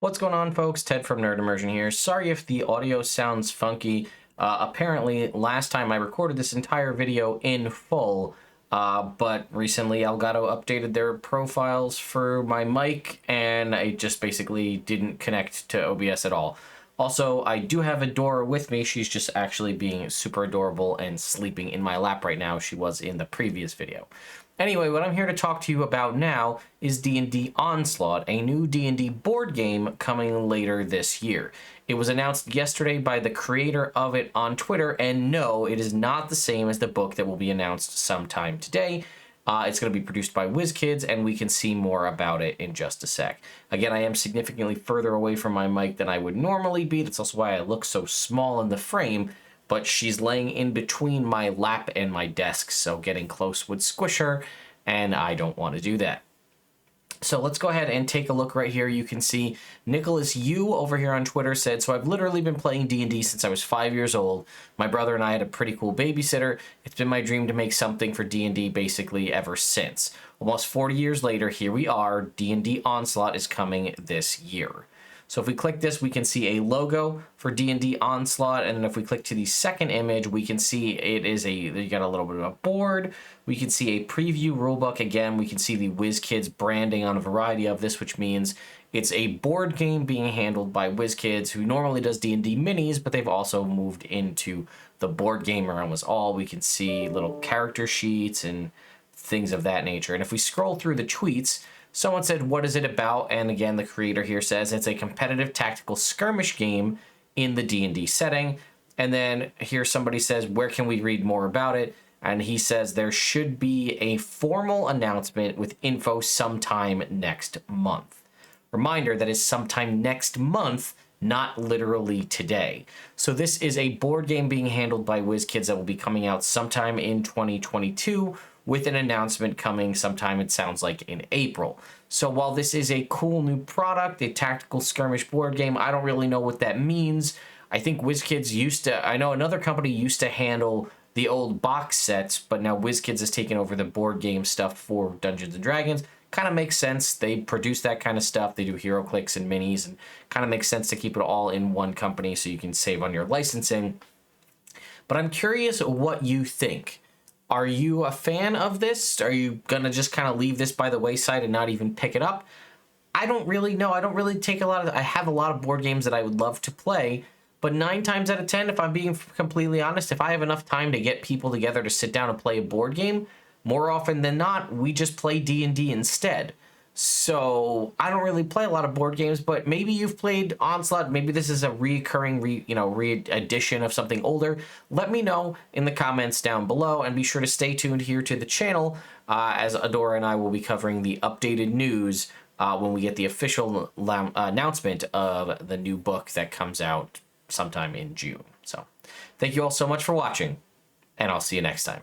What's going on, folks? Ted from Nerd Immersion here. Sorry if the audio sounds funky. Apparently, last time I recorded this entire video in full, but recently Elgato updated their profiles for my mic, and I just basically didn't connect to OBS at all. Also, I do have Adora with me. She's just actually being super adorable and sleeping in my lap right now. She was in the previous video. Anyway, what I'm here to talk to you about now is D&D Onslaught, a new D&D board game coming later this year. It was announced yesterday by the creator of it on Twitter, and no, it is not the same as the book that will be announced sometime today. It's going to be produced by WizKids, and we can see more about it in just a sec. Again, I am significantly further away from my mic than I would normally be. That's also why I look so small in the frame, but she's laying in between my lap and my desk, so getting close would squish her, and I don't want to do that. So let's go ahead and take a look right here. You can see Nicholas Yu over here on Twitter said, so I've literally been playing D&D since I was 5 years old. My brother and I had a pretty cool babysitter. It's been my dream to make something for D&D basically ever since. Almost 40 years later, here we are. D&D Onslaught is coming this year. So if we click this, we can see a logo for D&D Onslaught, and then if we click to the second image, we can see it is you got a little bit of a board. We can see a preview rulebook. Again, we can see the WizKids branding on a variety of this, which means it's a board game being handled by WizKids, who normally does D&D minis, but they've also moved into the board game realm as all. We can see little character sheets and things of that nature. And if we scroll through the tweets, someone said, what is it about? And again, the creator here says it's a competitive tactical skirmish game in the D&D setting. And then here somebody says, where can we read more about it? And he says there should be a formal announcement with info sometime next month. Reminder, that is sometime next month, not literally today. So this is a board game being handled by WizKids that will be coming out sometime in 2022, with an announcement coming sometime, it sounds like, in April. So while this is a cool new product, a tactical skirmish board game, I don't really know what that means. I think WizKids I know another company used to handle the old box sets, but now WizKids has taken over the board game stuff for Dungeons & Dragons. Kind of makes sense. They produce that kind of stuff. They do HeroClix and minis, and kind of makes sense to keep it all in one company so you can save on your licensing. But I'm curious what you think. Are you a fan of this? Are you going to just kind of leave this by the wayside and not even pick it up? I don't really know. I don't really take I have a lot of board games that I would love to play, but 9 times out of 10, if I'm being completely honest, if I have enough time to get people together to sit down and play a board game, more often than not, we just play D&D instead. So I don't really play a lot of board games, but maybe you've played Onslaught. Maybe this is a recurring re-edition of something older. Let me know in the comments down below, and be sure to stay tuned here to the channel as Adora and I will be covering the updated news when we get the official announcement of the new book that comes out sometime in June. So thank you all so much for watching, and I'll see you next time.